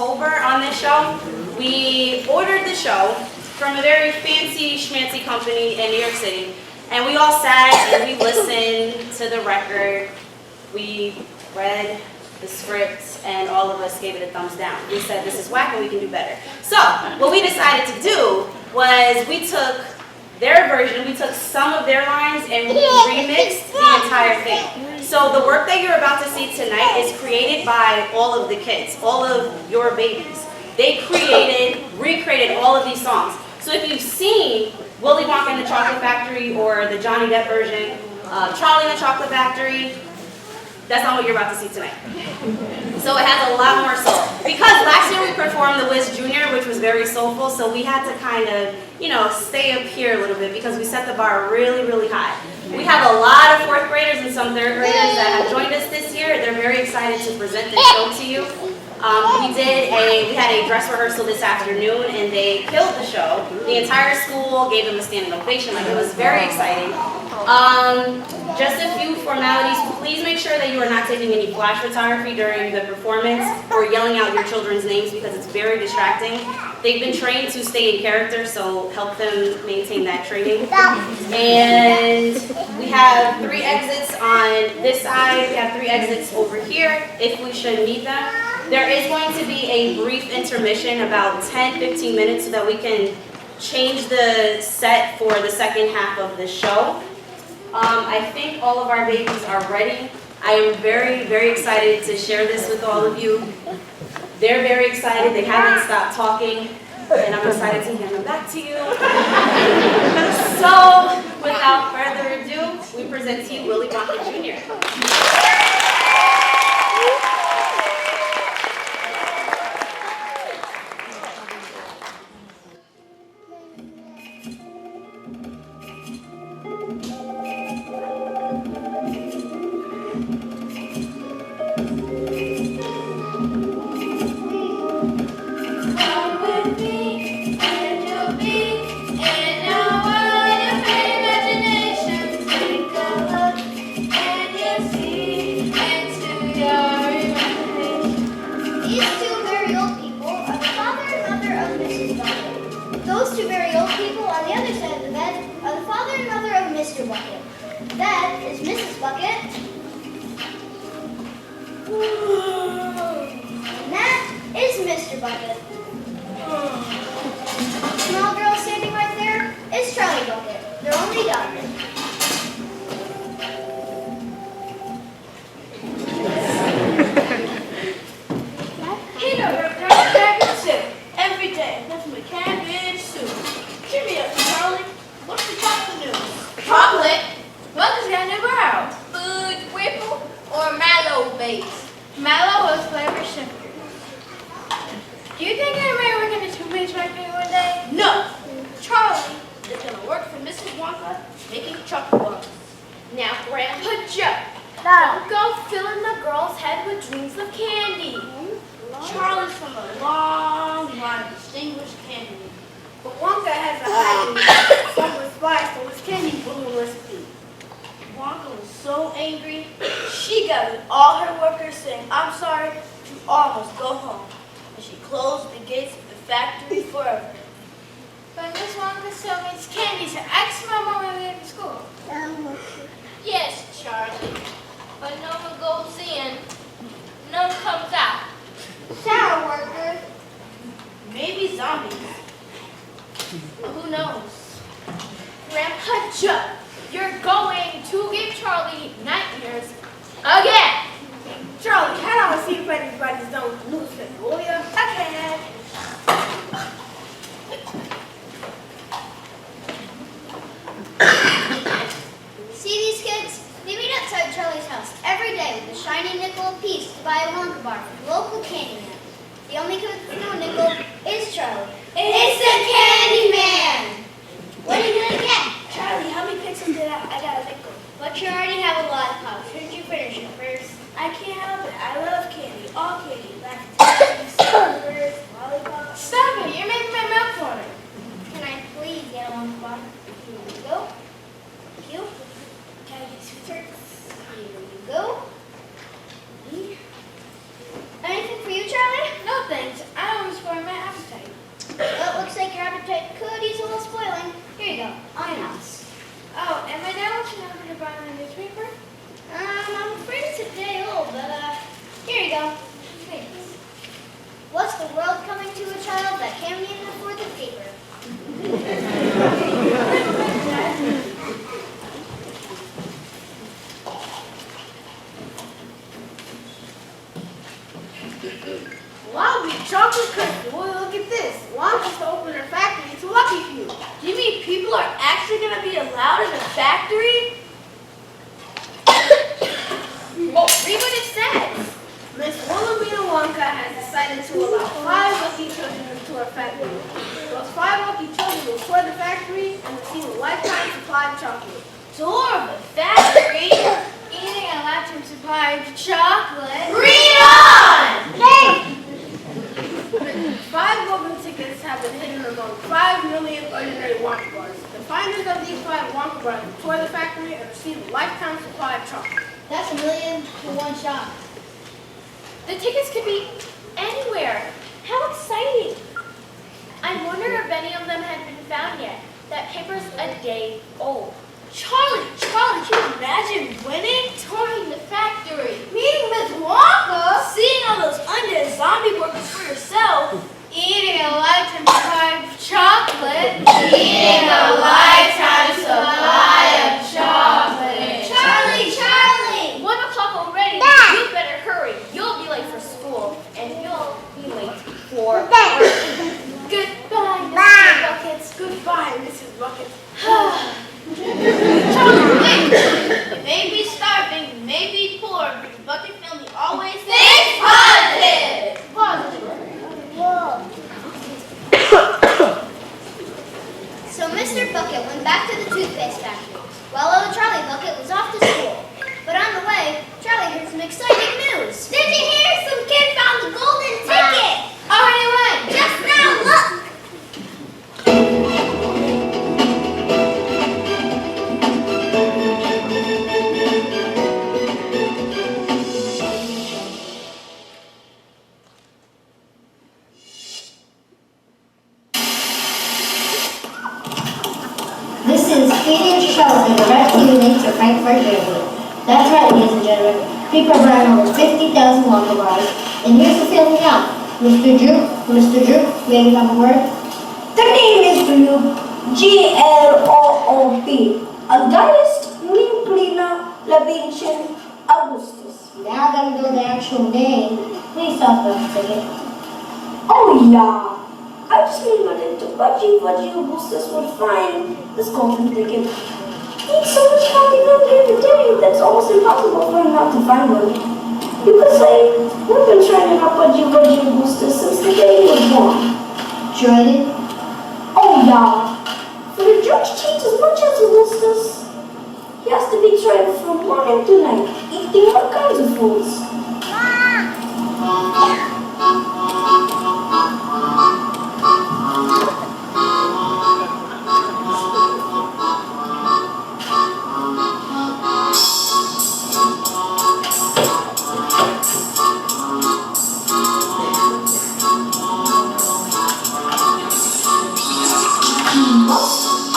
October on this show. We ordered the show from a very fancy schmancy company in New York City, and we all sat and we listened to the record. We read the script, and all of us gave it a thumbs down. We said, this is whack and we can do better. So what we decided to do was we took their version, we took some of their lines and we remixed the entire thing. So the work that you're about to see tonight is created by all of the kids, all of your babies. They recreated all of these songs. So if you've seen Willy Wonka and the Chocolate Factory or the Johnny Depp version, Charlie and the Chocolate Factory, that's not what you're about to see tonight. So it has a lot more soul. Because last year we performed the Wiz Jr., which was very soulful, so we had to kind of, stay up here a little bit because we set the bar really, really high. We have a lot of 4th graders and some 3rd graders that have joined us this year. They're very excited to present this show to you. We had a dress rehearsal this afternoon and they killed the show. The entire school gave them a standing ovation. It was very exciting. Just a few formalities. Please make sure that you are not taking any flash photography during the performance or yelling out your children's names because it's very distracting. They've been trained to stay in character, so help them maintain that training. And we have 3 exits on this side. We have 3 exits over here if we should need them. There is going to be a brief intermission, about 10-15 minutes, so that we can change the set for the second half of the show. I think all of our babies are ready. I am very, very excited to share this with all of you. They're very excited. They haven't stopped talking, and I'm excited to hand them back to you. So, without further ado, we present to you Willy Wonka Jr. Anything for you, Charlie? No thanks. it looks like your appetite could use a little spoiling. Here you go, on your house. Oh, and my dad wants to know how to buy the newspaper? I'm afraid it's a day old, but here you go. Thanks. What's the world coming to a child that can't even afford the paper? Wow, big chocolate cookie. Well, look at this. Wonka's to open her factory. It's lucky for you. Do you mean people are actually going to be allowed in the factory? Well, read what it says. Miss Willy Wonka has decided to allow 5 lucky children into her factory. Those 5 lucky children will tour the factory and receive a lifetime supply of chocolate. Tour of the factory? Eating a lifetime supply of chocolate? Read on! Hey! 5 golden tickets have been hidden among 5 million ordinary Wonka bars. The finders of these 5 Wonka bars will tour the factory and receive a lifetime supply of chocolate. That's $1 million for one shot. The tickets could be anywhere. How exciting! I wonder if any of them had been found yet. That paper's a day old. Charlie, can you imagine winning? Touring the factory. Meeting Miss Wonka. Seeing all those undead zombie workers for yourself. Eating a lifetime supply of chocolate. Eating a lifetime supply of chocolate. Charlie! 1 o'clock already. You better hurry. You'll be late for school. And you'll be late for work. Goodbye, Mr. Buckets. Goodbye, Mrs. Buckets. Charlie, wait. You may be starving, you may be poor, but your bucket family always Think positive! Whoa. So Mr. Bucket went back to the toothpaste factory, while little Charlie Bucket was off to school. But on the way, Charlie heard some exciting news. Did you hear? Some kid found the golden ticket! Already went. Just now, look! This is feeding shelter the rescue units of Frankfurt, Germany. That's right, ladies and gentlemen. People are buying over 50,000 Wonka bars. And here's the feeling now. Mr. Juke, may we have a word? The name is Gloop, Gloop, a diest Limplina Labinchin Augustus. Now that we know the actual name, please stop for a second. Oh yeah, I just need my little Budgie Augustus would find this golden ticket. He eats so much healthy milk every day that's almost impossible for him not to find one. You could say, we've been trying to help Budgie Augustus since the day he was born. Jordan? Oh yeah, for the judge cheats as much as Augustus. He has to be trained from morning to night, eating all kinds of foods.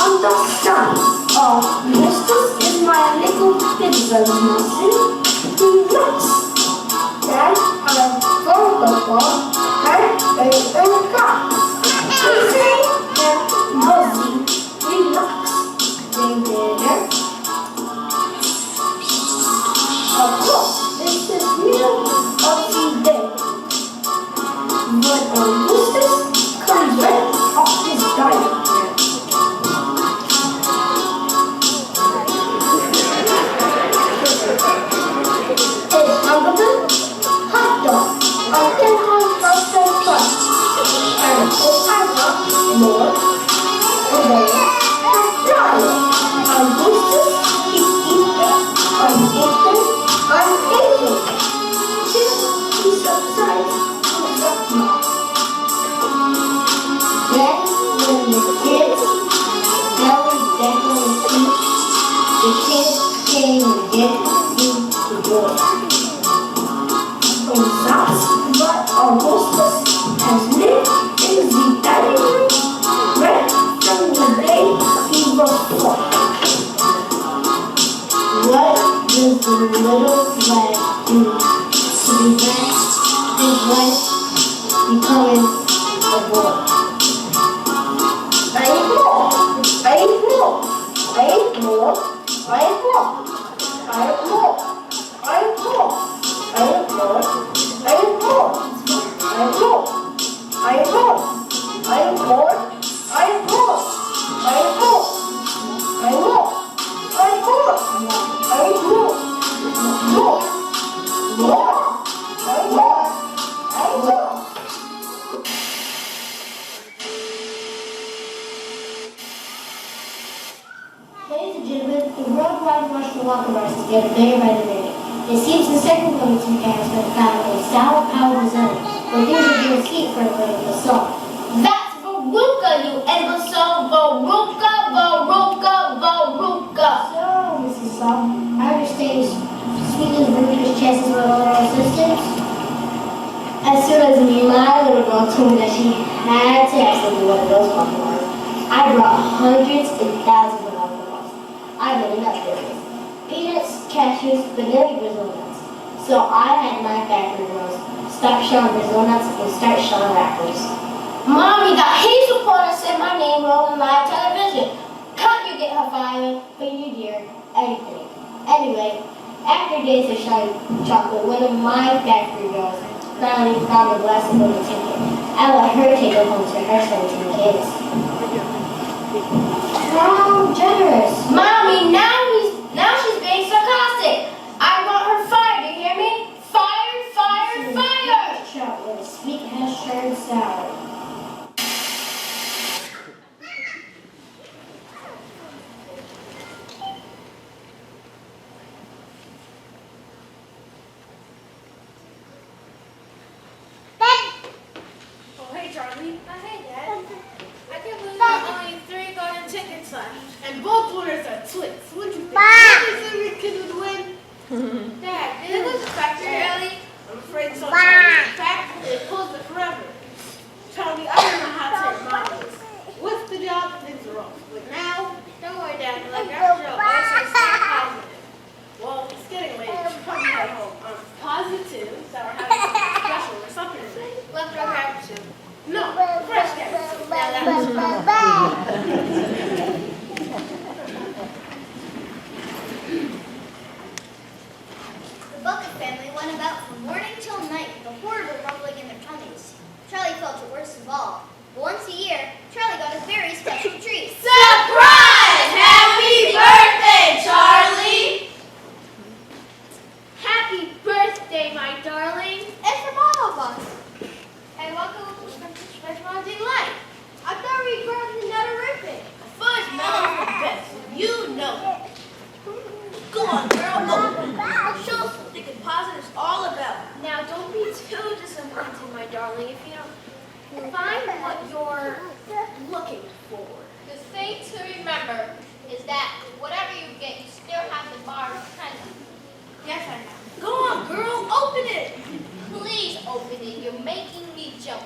Understand, Augustus is my little pizza medicine. He likes that I photograph and a car. Easy and cozy, relax, together. Of course, this is meal of the day. But Augustus comes right off his diet. Hot dog, a 10% fun, and more, fly. Augustus is eaten, uneaten, till he subsides to the mouth. Then, when the kids very definitely the kids came and get into the door. That's what Augustus has lived in the dining room little red dude to prevent his wife becoming a boy. I am more. I am more. I am more. I am more. I am more. I am more. I am more. I am more. I am more. I am more. I am more. I am more. I am more. I am more. I am more. I am more. More. More. I am more. I am more. Ladies and gentlemen, the worldwide rush for Wonka bars is getting bigger by the minute. It seems the second coming to has been found in sour power design, but things are being seen for a little song. That's Veruca, you imbecile! Veruca, Veruca, Veruca! So, Mrs. Song, I understand Sweetness Veruca's chest is one of our assistants. As soon as my little girl told me that she had to accidentally one of those Wonka bars, I brought hundreds and thousands of Wonka bars. I'm in enough business. Peanuts, cashews, vanilla Brazil nuts. So I had my factory girls stop showing Brazil nuts and start showing rappers. Mommy, that Hazel Potter said my name wrong on live television. Can't you get her fired? But you dear, anything. Anyway, after days of showing chocolate, one of my factory girls finally found a glass of golden ticket. I let her take it home to her 17 kids. How generous. Mommy, now she's being sarcastic. I want her fired, you hear me? Fired, fired, fired! Chocolate, sweet has turned sour. Oh, hey, Charlie. Hey, Dad. I can't believe there are only 3 golden tickets left. And both winners are twins. What do you think? Every kid would win? Dad, did it lose the factory early? I'm afraid so, Charlie. In fact, they closed it forever. Charlie, I don't know how to admire this. With the job, things are off. But now, Don't worry, Dad. Like after all, I say stay positive. well, it's getting late. You should probably head home. I'm positive that we're having something special or something tonight. Leftover apple soup. No, fresh carrots. Now that was The Bucket family went about from morning till night with a horrible rumbling in their tummies. Charlie felt it worst of all. But once a year, Charlie got a very special treat. Surprise! Happy birthday, Charlie! Happy birthday, my darling. And from all of us. And welcome to Special Delight. I thought we grabbed another ribbon. Fudge melons are the best. You know it. Go on, girl. Open it. Show us what thinking positive's all about. Now, don't be too disappointed, my darling, if you don't find what you're looking for. The thing to remember is that whatever you get, you still have the bar of penny. Yes, I know. Go on, girl. Open it. Please open it. You're making me jump.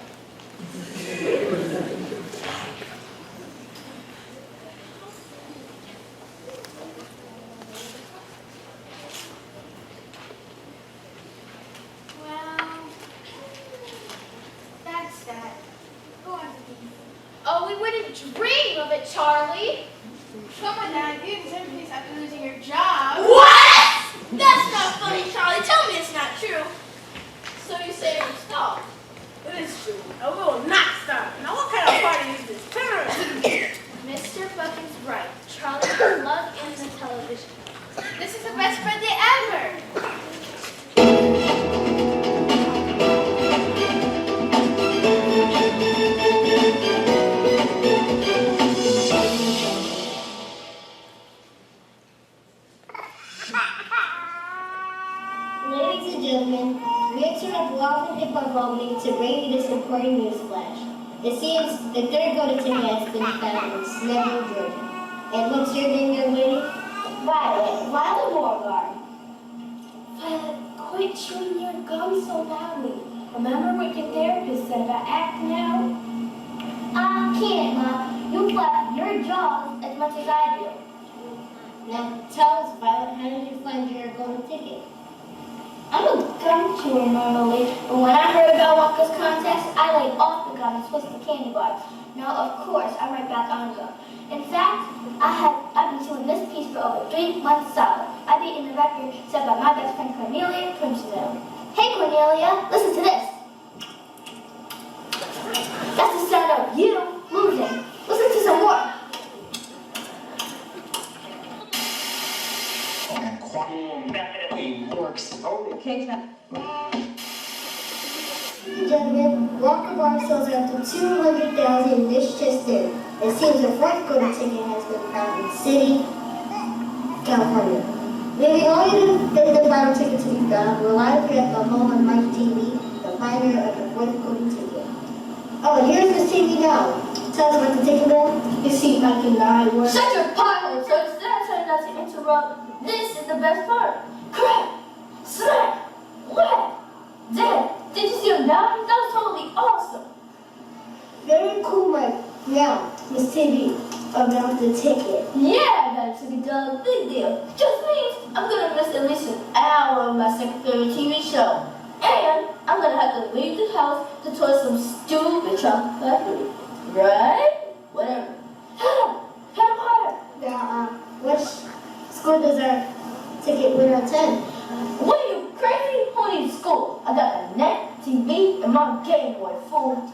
Well, that's that. Go on, Steve. Oh, we wouldn't dream of it, Charlie. Come on, Dad. You deserve peace after losing your job. What? That's not funny, Charlie. Tell me it's not true. So you say we stop. It is true. I will not stop. Now what kind of party is this? Turn around. Mr. Bucket's right. Charlie will love in the television. This is the best birthday ever. Ladies and gentlemen, we interrupt Love and Hip Hop Albany to bring you this important news flash. It seems the third golden ticket has been found in Snellville, Georgia. And what's your name, young lady? Violet. Violet Beauregard. Violet, quit chewing your gum so loudly. Remember what your therapist said about acting out? I can't, Ma. You flap your jaws as much as I do. Now tell us, Violet, how did you find your golden ticket? I'm a gum chewer normally, but when I heard about Wonka's contest, I laid off the gum and switched to candy bars. Now, of course, I'm right back on gum. In fact, I've been chewing this piece for over 3 months solid. I beat in the record set by my best friend Cornelia Princeton. Hey Cornelia, listen to this. That's the sound of you losing. Listen to some more. Definitely works. Okay. Gentlemen, Wonka Bar sells out to 200,000 this just in. It seems the fourth golden ticket has been found in City, California. We're the only final ticket to be found. We're live here at the home of Mike TV, the finder of the fourth golden ticket. Oh, and here's the TV now. Tell us about the ticket bill. You see, Mike and I were... Shut your pie hole, so instead of trying not to interrupt, this is the best part. Crack! Smack! Whack! Dad, did you see him now? That was totally awesome. Very cool, Mike. Now, Miss TV, about the ticket. Yeah, I got a ticket done. Big deal. Just means I'm gonna miss at least an hour of my second favorite TV show. And I'm gonna have to leave the house to tour some stupid chocolate factory. Right? Whatever. Hannah Potter. Now, which school does our ticket winner attend? What are you, crazy? Who needs school? I got a net, TV, and my Game Boy, fool.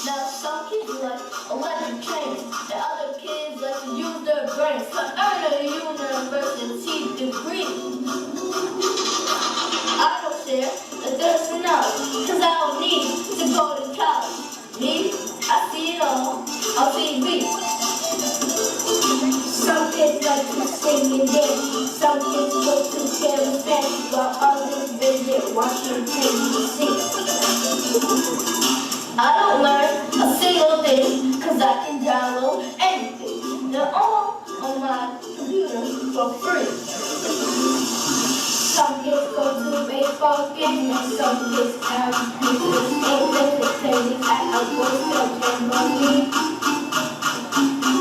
Now some kids like electric trains, and other kids like to use their brains to earn a university degree. I don't share the thirst for knowledge, cause I don't need to go to college. Me, I see it all on TV. Some kids like to sing and dance, some kids go to Paris dance, while others visit Washington, D.C. I don't learn a single thing, cause I can download anything. They're all on my computer for free. Some kids go to baseball games, and some kids carry pictures, and they at a boy scout and me.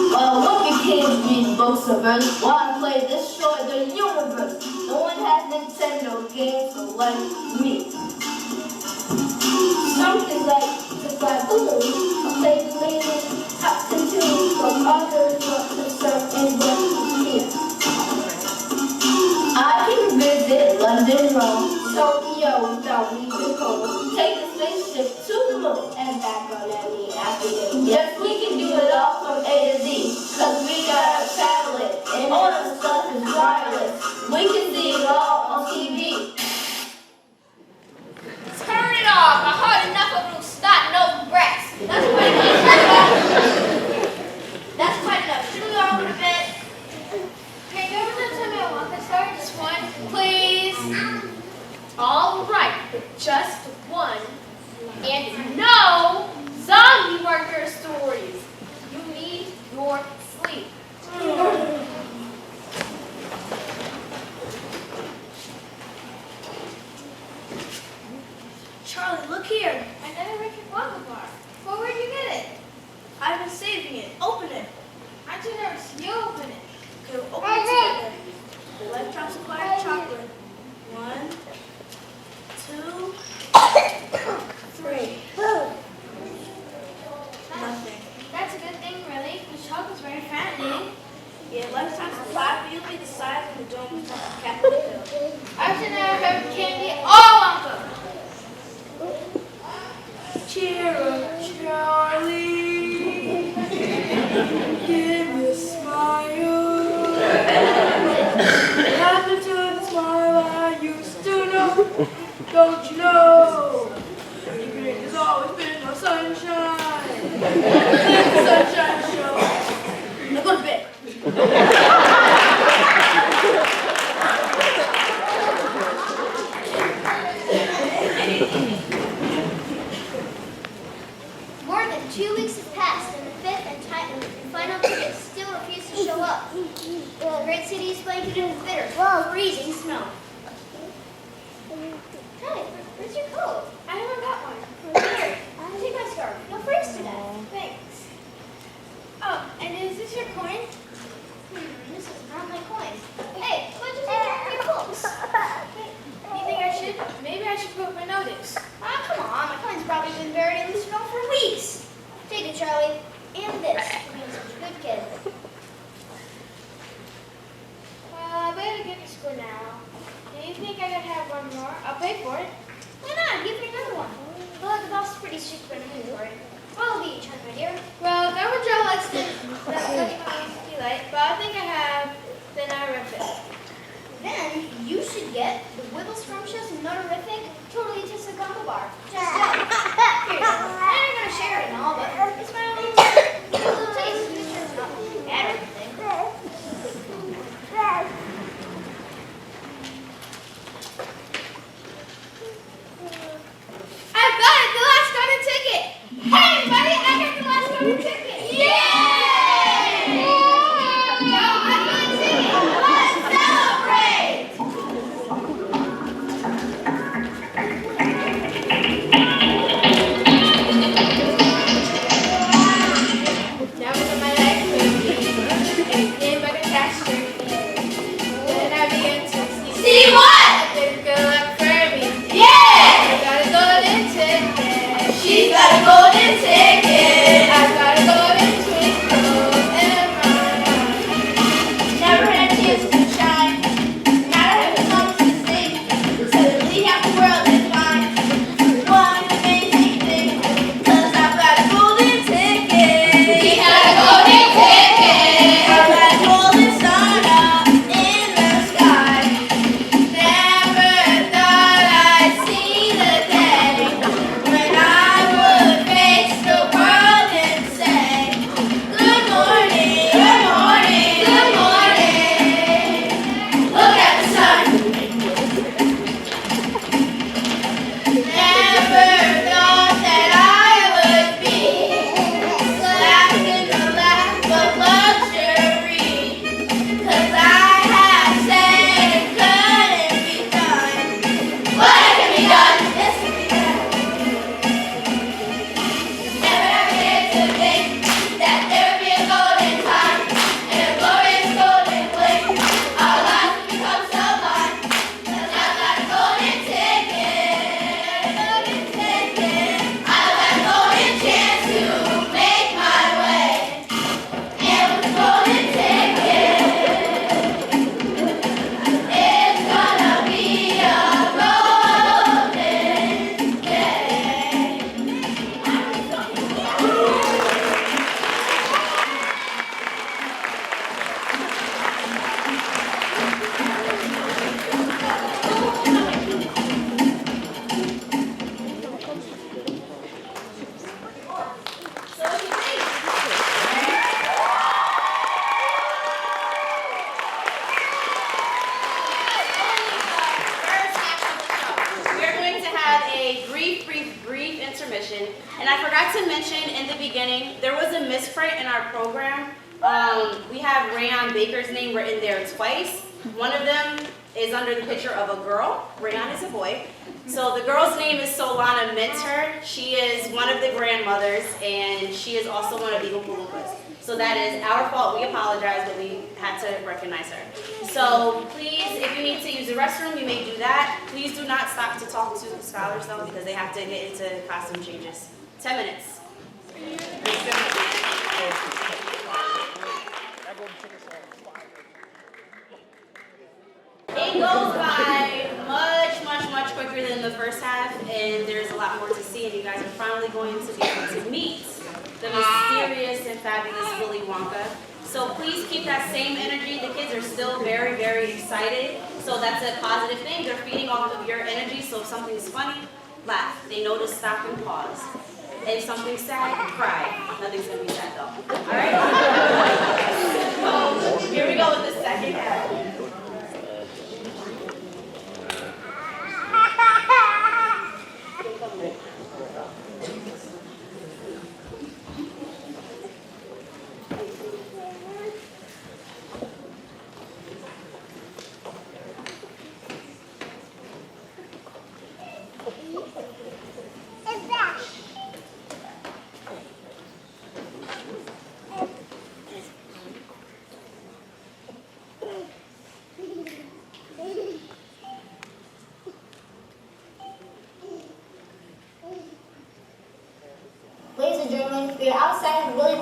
Well, look at kids read books of Earth while I play Destroy the Universe. No one has Nintendo games like me. Some kids like to fly balloons, I play the latest top cartoons from others want to surf and run here. I can visit London, Rome, Tokyo without leaving home. Take a spaceship to the moon and back on that me after it. Yes, we can do it all from A to Z, cause we got a tablet and all the stuff is wireless. We can see it all on TV. Turn it off. I heard enough of those snot-nosed brats. That's quite enough. That's quite enough. Should we go over to bed? Can you ever tell me a Wonka story? Just one, please. All right, but just one. And no zombie worker stories. You need your sleep. Charlie, look here. Another Richard Wonka bar. Well, where'd you get it? I've been saving it. Open it. I too nervous. You open it. Okay, we'll open it together. The lifetime supply of chocolate. 1, 2, 3. Nothing. That's a good thing, really, because chocolate's very fattening. Yeah, lifetime supply, but you'll be the size of the dome of Capitol Hill. I've never heard of candy or Wonka. Cheer up, Charlie. Give me a smile. Happen to the smile I used to know. Don't you know? There's always been no sunshine. Let the sunshine show. Now go to bed. More than 2 weeks have passed, and the fifth and final ticket still refuses to show show up. The great city is blanketed in bitter, freezing snow. Charlie, where's your coat? I haven't got one. Here, take my scarf. You'll freeze to death. Thanks. Oh, and is this your coin? This is not my coins. Hey, what'd you take out of your books? You think I should? Maybe I should put my notice. Ah, come on. My coin's probably been buried in the snow for weeks. Take it, Charlie. And this. For being such a good kid. I better get to school now. Do you think I could have one more? I'll pay for it. Why not? Give me another one. Well, the boss is pretty strict when it for it. I'll be each other, my dear. Well, Grandma Joe likes to be light, but I think I have the Narific. Then you should get the Wibble Scrumptious Nutterific Totally Tastes Gumbo Bar. Just here you go. I'm not gonna share it and all, but it's my own little taste. It's not bad or anything. I've got it! The last garden ticket! Hey, everybody! I got the last garden ticket! Yay! Joe, I got a ticket! Let's celebrate! That was on my life movie. And came by the cash turkey. Then I began to see what? There's a girl up for me. Yeah! I got a golden ticket. She's got a golden ticket. I've got a golden twinkle in my eye. Never had a chance to shine. Now I have a song to sing. Suddenly half the world is mine. One amazing thing. 'Cause I've got a golden ticket. She got a golden ticket. I've got a golden sun up in the sky. Never thought I'd see the day when I would face the world and say, good morning, good morning, good morning. Look at the sun. Never thought that I would be slapped in the lap of luxury. 'Cause I have said it couldn't be done. But it can be done. This can be done. Never ever dared to think that there would be a golden time and a glorious golden blink. Our lives would become so fine. 'Cause I've got a golden ticket, a golden ticket. I've got a golden chance to make my way. And with a golden ticket, it's gonna be a golden day. So what do you think? First half of the show. We are going to have a brief intermission. And I forgot to mention in the beginning, there was a misprint in our program. We have Rayon Baker's name written there twice. One of them is under the picture of a girl. Rayon is a boy. So the girl's name is Solana Minter. She is one of the grandmothers, and she is also one of the Oompa Loompas. So that is our fault. We apologize, but we had to recognize her. So please, if you need to use the restroom, you may do that. Please do not stop to talk to the scholars, though, because they have to get into costume changes. 10 minutes. It goes by much quicker than the first half, and there's a lot more to see, and you guys are finally going to be able to meet the mysterious and fabulous Willy Wonka. So please keep that same energy. The kids are still very excited, so that's a positive thing. They're feeding off of your energy, so if something's funny, laugh. They know to stop and pause. If something's sad, cry. Nothing's gonna be sad though. All right? So here we go with the second half.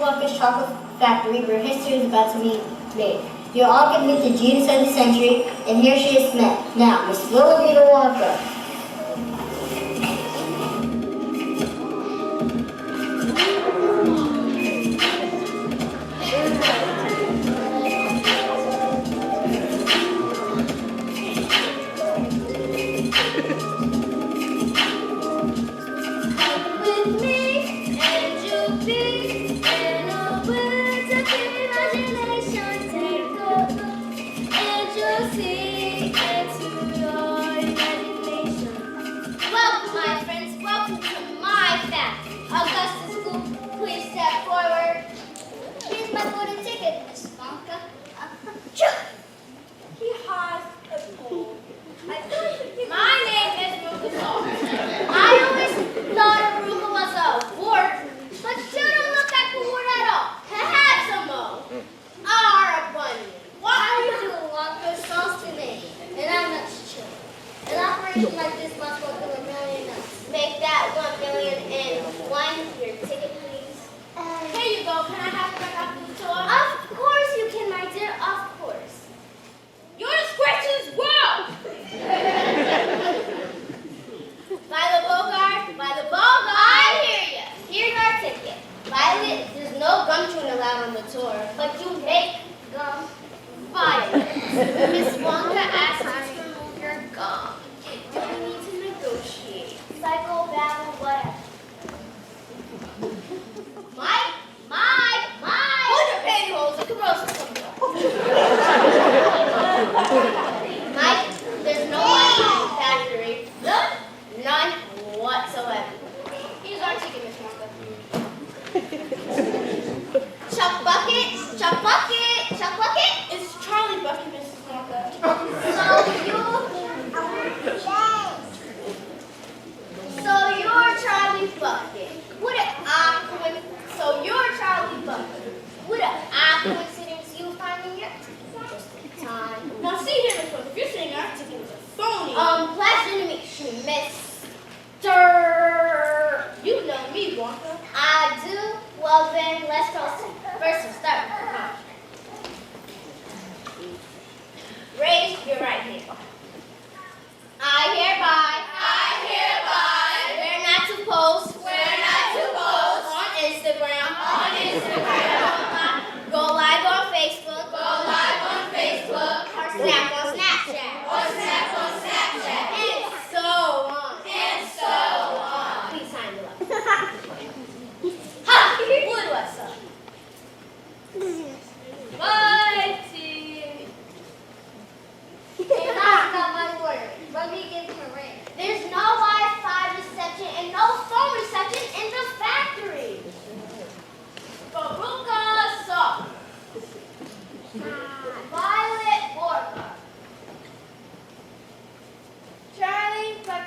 Wonka's chocolate factory where history is about to be made. You're all going to meet the genius of the century, and here she is met. Now, Miss Willy Wonka. Miss Wonka asked us to remove your gum. Do we need to negotiate? Psycho, battle, whatever. Mike! Hold your pantyhose, the corrosion's coming up. Mike, there's no Wi-Fi in the factory. None whatsoever. Here's our ticket, Miss Wonka. Chuck Bucket! It's Charlie Bucket, Mrs. Wonka. So you're Charlie Bucket. What a coincidence you finding your just in time. Now see here, Miss Wonka, if you're saying our ticket was a phony. Pleasure to meet you, Mr. You know me, Wonka. I do. Well then, let's proceed. First, we'll start with the contract. Raise your right hand. I hereby swear not to post on Instagram, go live on Facebook, or snap on Snapchat, and so on. Please sign it up. Ha! What was up? Bye, team. And that's not my word. Let me give him a ring. There's no Wi-Fi reception and no phone reception in the factory. Baruka Saw. Violet Borga. Charlie Buck.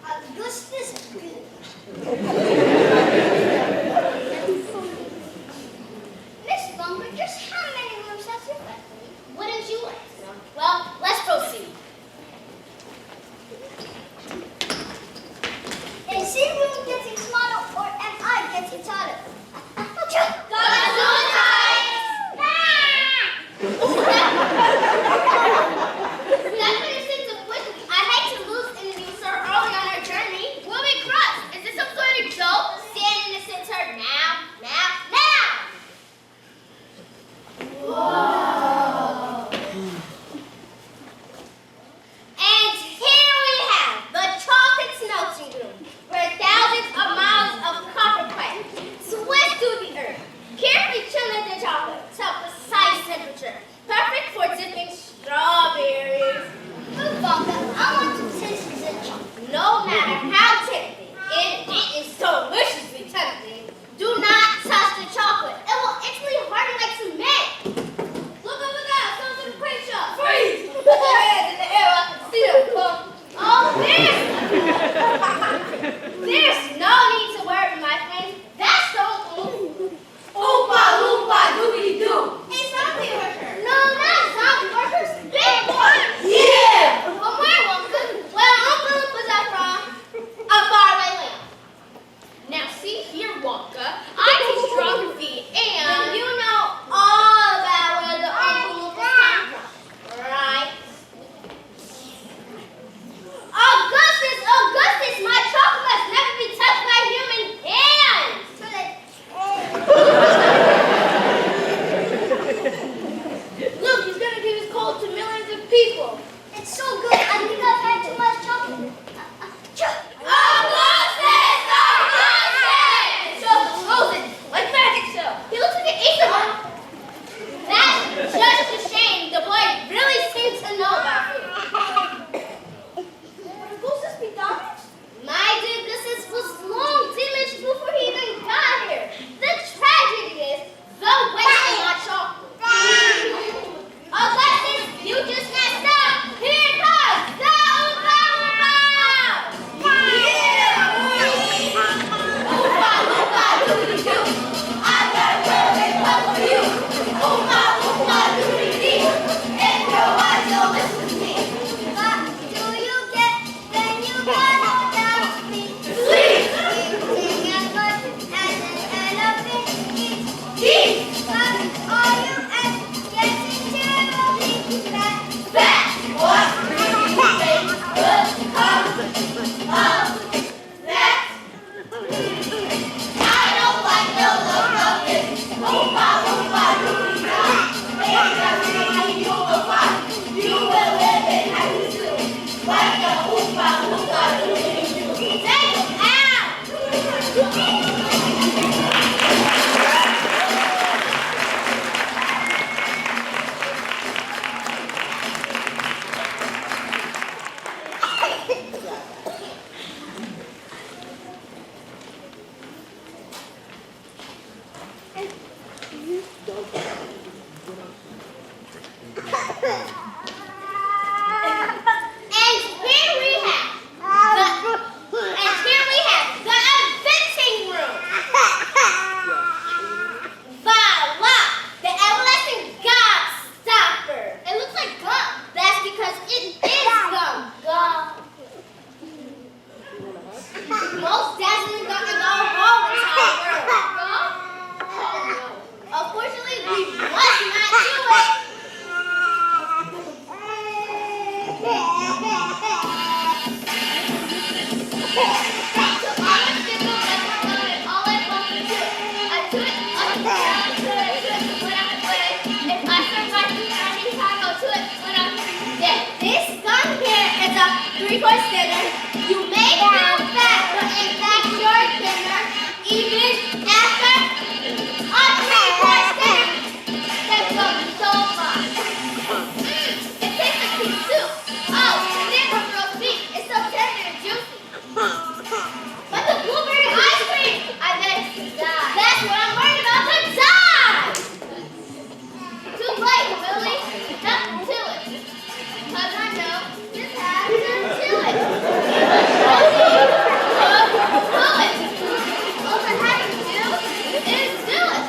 Augustus Good. Miss Wonka, just how many rooms has your factory? Wouldn't you like to know? Well, let's proceed. Is this room getting smaller or am I getting taller? That kind of sense of wisdom. I hate to lose interview so early on our journey. We'll be crushed. Is this some sort of joke? Stand in the center now. Whoa. And here we have the chocolate smelting room, where thousands of miles of copper pipe twist to the earth, carefully chilling the chocolate to a precise temperature, perfect for dipping the inventing room. Voila! The everlasting gobstopper. It looks like gum. That's because it is gum. Most dazzling gum in the whole entire world. Oh no. Unfortunately, we must not do it. This gun here is a three-course dinner. You may feel fat, but in fact you're thinner. Even after a three-course dinner, that goes so much. It tastes like pea soup. Oh, the liver from roast beef is so tender and juicy. But the blueberry ice cream, I bet it's to die. That's what I'm worried about, to die! Too late, Willie. Nothing to it. Cause I know just how to do it. All I have to do is do it.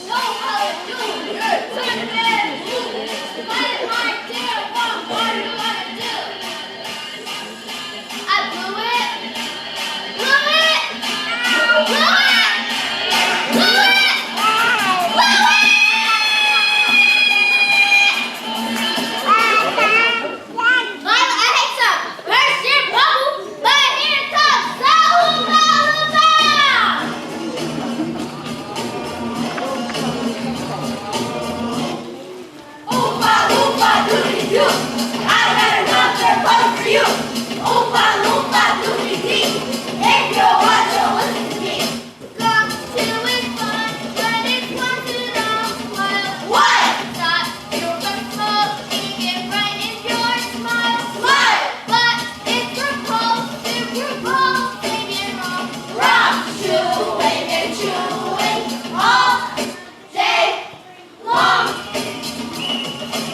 No hallelujah. Sunday. What is my dear? What are you gonna do? I blew it. Blew it. Blew it. Blew it. Blew it. Lila, I hate some burst your bubble, but here comes the Oompa Loompa! Oompa Loompa doody-doo, I got another one for you. Oompa Loompa doody-dee, if you want to listen to me. Come to it fun, but it's fun to know what? Stop your smoking it right in your smile. Smile! But it's repulsive, repulsing and wrong. Wrong! Chewing and chewing all day long.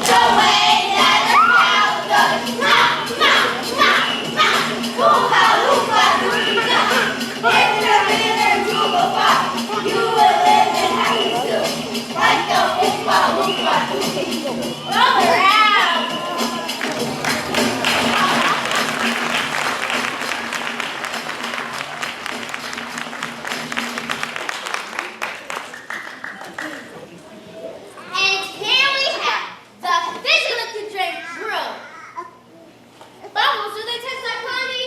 The way that a cow does. Oompa Loompa doody-da. If you're really too far, you will live in happy soup. Like the Oompa Loompa doody-doo. Roll around! And here we have the physical drink room. Bubbles, do they taste like honey?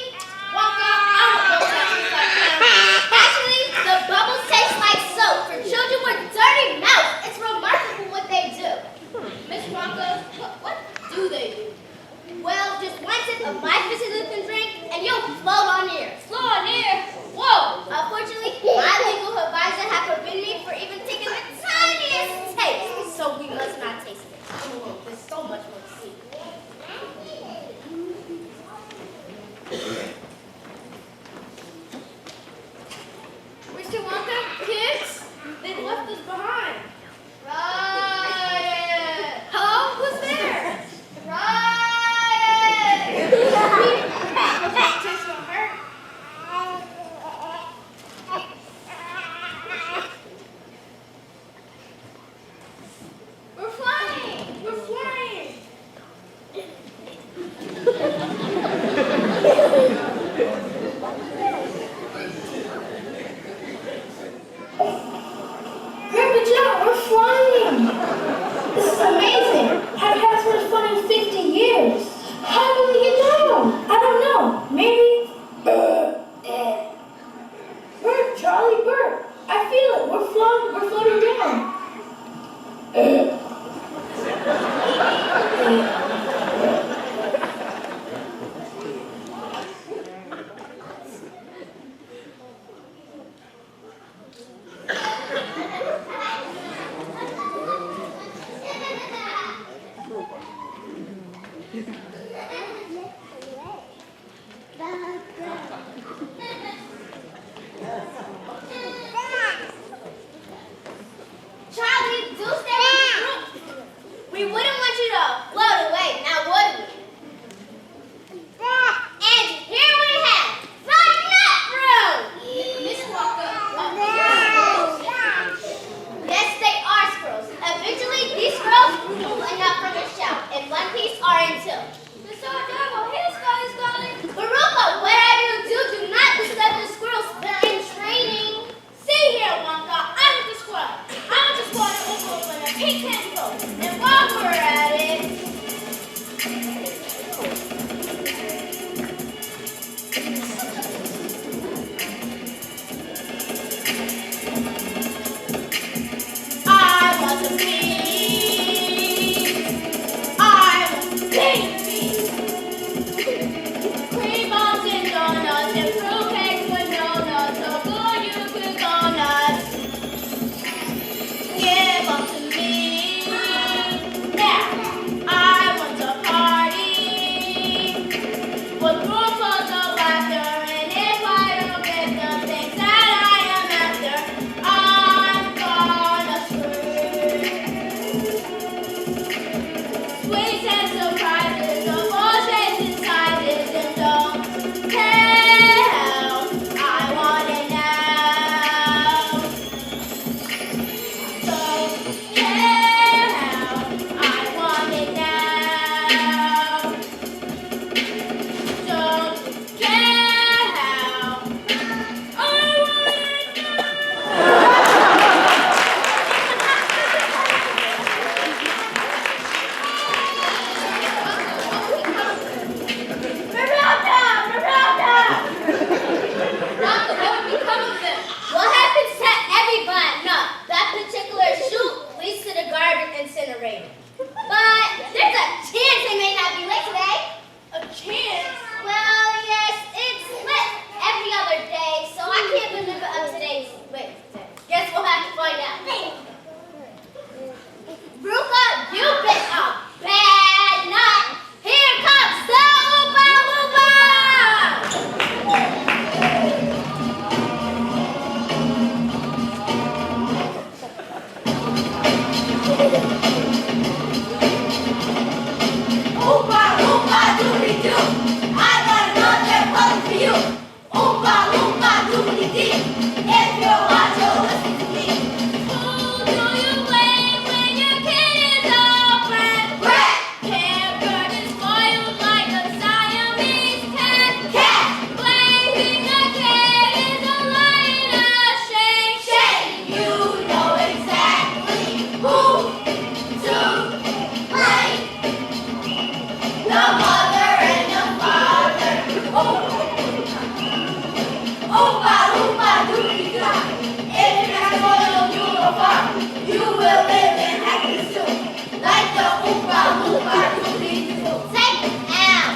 Wonka, I don't know if they taste like honey. Actually, the bubbles taste like soap for children with dirty mouths. It's remarkable what they do. Miss Wonka, what do they do? Well, just one sip of my physical drink and you'll float on air. Float on air? Whoa! Unfortunately, my legal advisor has forbidden me for even taking the tiniest taste, so we must not taste it. Oh, there's so much more to see. Mr. Wonka, kids, they left us behind. Riot! Hello? Who's there? Riot! Taste won't hurt. We're flying! We're flying! Grandpa Joe, we're flying! This is amazing! I've had so much fun in 50 years! How did we get down? I don't know. Maybe... Bert, Charlie, Bert! I feel it! We're floating down! Charlie, do stay in the group. We wouldn't want you to float away, now would we? And here we have the nut room! Miss Wonka, Yes, they are squirrels. Eventually, these squirrels will end up from the shell, in one piece or in two. Mr. Adamo, here's Scully's calling. Baruka, whatever you do not disturb the squirrels. They're in training. See here, Wonka, I'm with the squirrel. I'm with the squirrel over in a pink candy boat. And while we're at it, I want to be. I want to be. Cream balls and donuts and fruitcakes with donuts. So good you could donuts. Give them to me. Now, I want to party. With room full of laughter. And if I don't get the things that I am after, I'm gonna scream. Sweets and surprises of all shapes and sizes, and don't tell. I want it now. Don't tell. I want it now. Don't care how. I want it now. Wonka, what would become of them? What happens to everybody? No, that particular chute leads to the garbage incinerator. But there's a chance they may not be lit today. A chance? Well, yes, it's lit every other day, so I can't remember of today's lit day. Guess we'll have to find out. Ruka, you've been a bad nut. Here comes the Oompa Loompa! Oompa Loompa doobly-doo, I got another puzzle for you. Oompa Loompa doobly-dee, if you're watch, you'll listen to me. Who do you blame when your kid is all bred? Bred! Can't burn and spoil like a Siamese cat. Cat! Blaming a cat is a lying a shame. Shame! You know exactly who to blame. The mother and the father. Oompa Loompa doobly-doo. If you have royal uniform, you will live in happiness too. Like the Oompa Loompa doobly-doo. Take it out.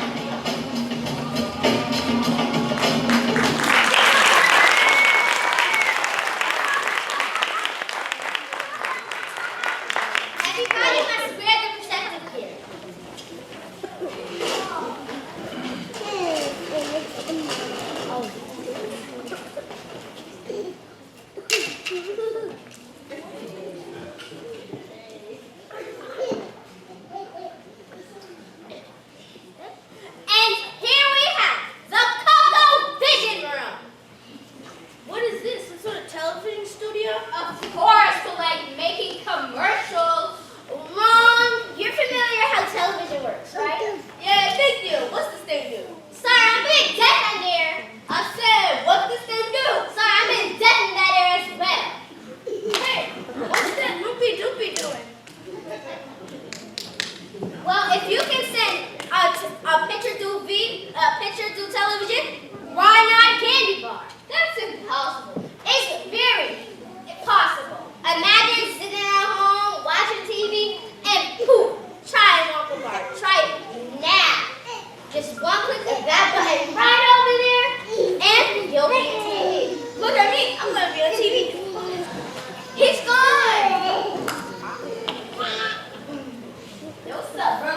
Everybody must wear the protective gear. And here we have the Coco Vision Room. What is this? Some sort of television studio? Of course, for like making commercials. Wrong. You're familiar how television works, right? Yeah, thank you. What's this thing do? Sorry, I'm being deaf in there. I said, what's this thing do? Sorry, I'm being deaf in that area as well. Hey, what's that loopy doopy doing? Well, if you can send a picture through television, why not a candy bar? That's impossible. It's very impossible. Imagine sitting at home watching TV and poof, try a Wonka bar. Try it now. Just one click of that button right over there, and you'll be on TV. Look at me. I'm going to be on TV. He's gone. Yo, what's up, bro?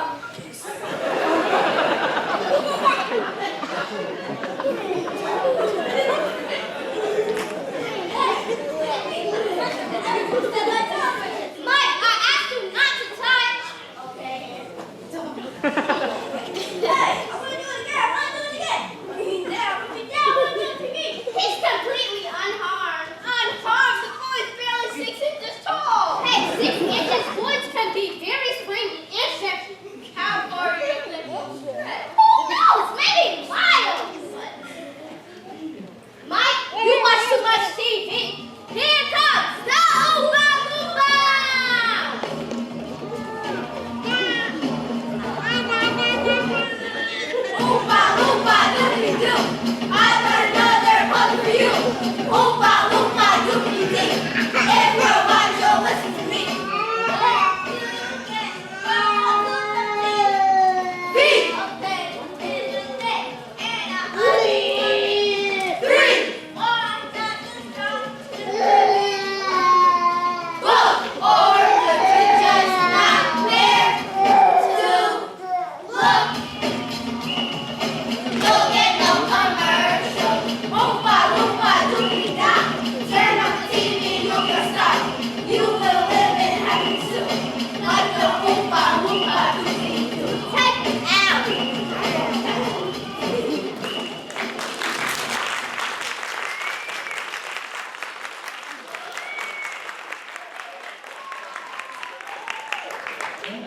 Oompa, Loompa, Doo-doo-doo. Check out.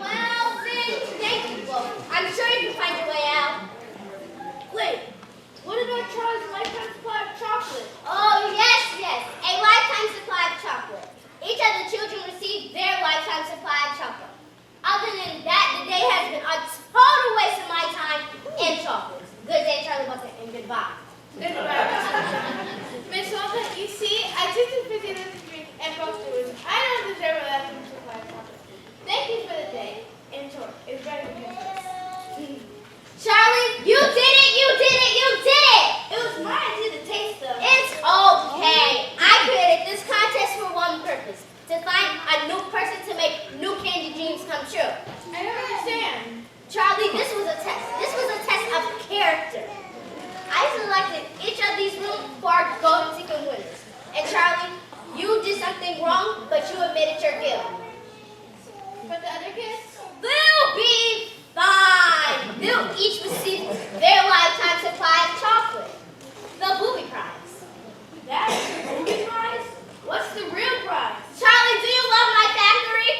Well, then, thank you both. I'm sure you can find your way out. Wait, what about Charlie's lifetime supply of chocolate? Oh, yes, yes. A lifetime supply of chocolate. Each of the children received their lifetime supply of chocolate. Other than that, the day has been a total waste of my time and chocolates. Good day, Charlie Bucket, and goodbye. Miss Wonka, you see, I took the 50 minutes to drink and both doers. I don't deserve a lifetime supply of chocolate. Thank you for the day. In short, it's very good. Charlie, you did it, you did it, you did it! It was my idea to taste them. It's okay. I created this contest for one purpose. To find a new person to make new candy dreams come true. I don't understand. Charlie, this was a test. This was a test of character. I selected each of these rooms for our golden ticket winners. And Charlie, you did something wrong, but you admitted your guilt. But the other kids? They'll be fine. They'll each receive their lifetime supply of chocolate. The booby prize. That's the movie prize? What's the real prize? Charlie, do you love my factory?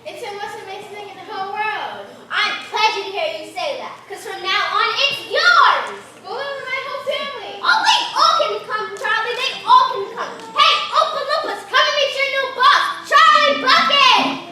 It's the most amazing thing in the whole world. I'm pleased to hear you say that, because from now on, it's yours. Go with my whole family. Oh, they all can come, Charlie. They all can come. Hey, Oompa Loompas, come and meet your new boss, Charlie Bucket.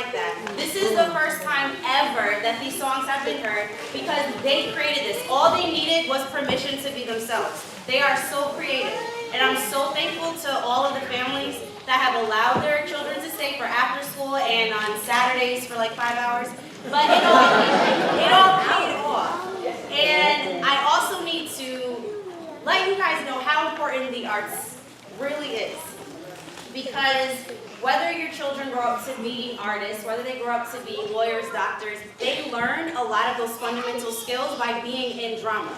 like that. This is the first time ever that these songs have been heard because they created this. All they needed was permission to be themselves. They are so creative. And I'm so thankful to all of the families that have allowed their children to stay for after school and on Saturdays for like 5 hours. But it all paid off. And I also need to let you guys know how important the arts really is. Because whether your children grow up to be artists, whether they grow up to be lawyers, doctors, they learn a lot of those fundamental skills by being in drama.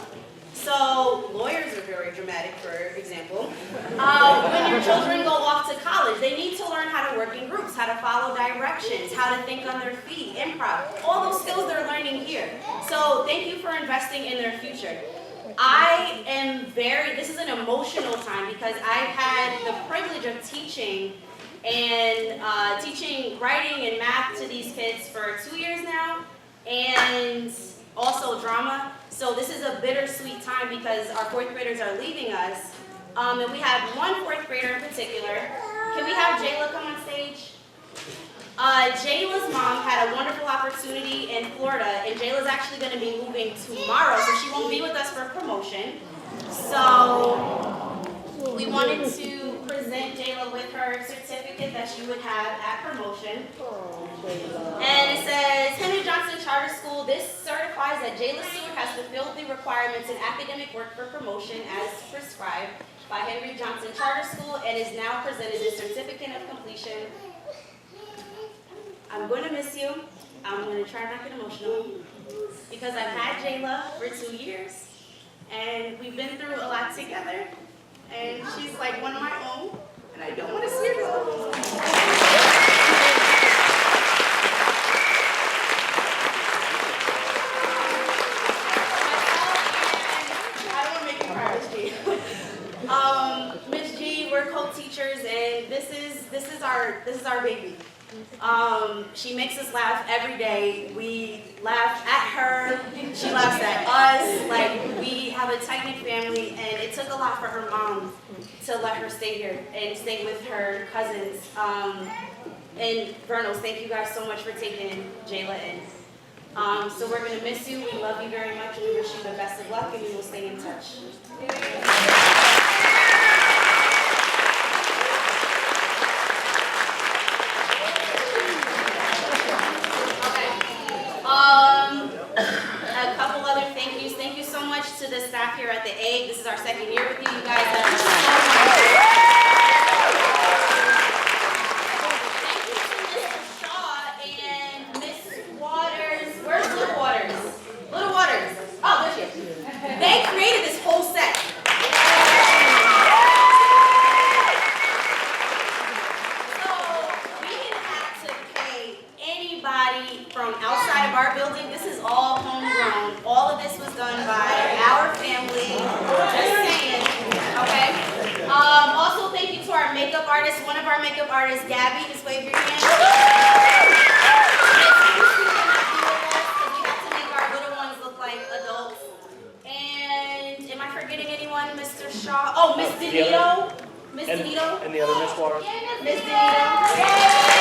So lawyers are very dramatic, for example. When your children go off to college, they need to learn how to work in groups, how to follow directions, how to think on their feet, improv, all those skills they're learning here. So thank you for investing in their future. This is an emotional time because I've had the privilege of teaching writing and math to these kids for 2 years now, and also drama. So this is a bittersweet time because our 4th graders are leaving us. And we have one 4th grader in particular. Can we have Jayla come on stage? Jayla's mom had a wonderful opportunity in Florida, and Jayla's actually going to be moving tomorrow, so she won't be with us for promotion. So we wanted to present Jayla with her certificate that she would have at promotion. And it says, Henry Johnson Charter School, this certifies that Jayla Stewart has fulfilled the requirements in academic work for promotion as prescribed by Henry Johnson Charter School and is now presented this certificate of completion. I'm going to miss you. I'm going to try not to get emotional because I've had Jayla for 2 years and we've been through a lot together. And she's like one of my own, and I don't want to see her go. I don't want to make you cry, Miss G. Miss G, we're co-teachers, and this is our baby. She makes us laugh every day. We laugh at her, she laughs at us. Like, we have a tight-knit family, and it took a lot for her mom to let her stay here and stay with her cousins. And Vernos, thank you guys so much for taking Jayla in. So we're going to miss you. We love you very much. We wish you the best of luck, and we will stay in touch. A couple other thank yous. Thank you so much to the staff here at the Egg. This is our 2nd year with you. You guys have been so wonderful. Thank you to Mr. Shaw and Miss Waters. Where's Little Waters? Little Waters. Oh, there she is. They created this whole set. So we didn't have to pay anybody from outside of our building. This is all homegrown. All of this was done by our family. Just saying. Okay? Also, thank you to our makeup artist. One of our makeup artists, Gabby. Just wave your hand. We have to make our little ones look like adults. And am I forgetting anyone? Mr. Shaw. Oh, Miss Denito. Miss Denito. And the other Miss Waters. Miss Denito.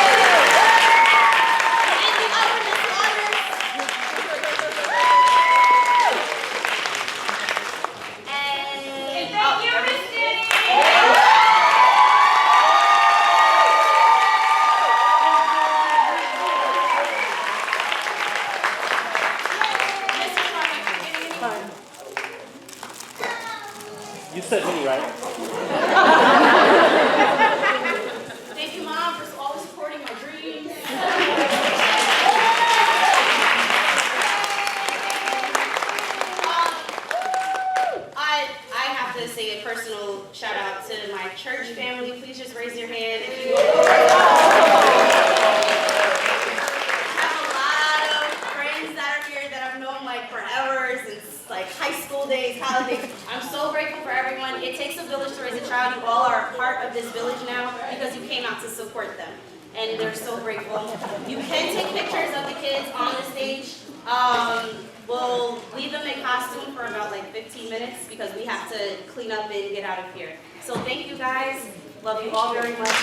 You said me, right? Thank you, Mom, for always supporting my dreams. I have to say a personal shout out to my church family. Please just raise your hand if you look over. I have a lot of friends that are here that I've known like forever, since like high school days, college days. I'm so grateful for everyone. It takes a village to raise a child. You all are a part of this village now because you came out to support them. And they're so grateful. You can take pictures of the kids on the stage. We'll leave them in costume for about like 15 minutes because we have to clean up and get out of here. So thank you guys. Love you all very much.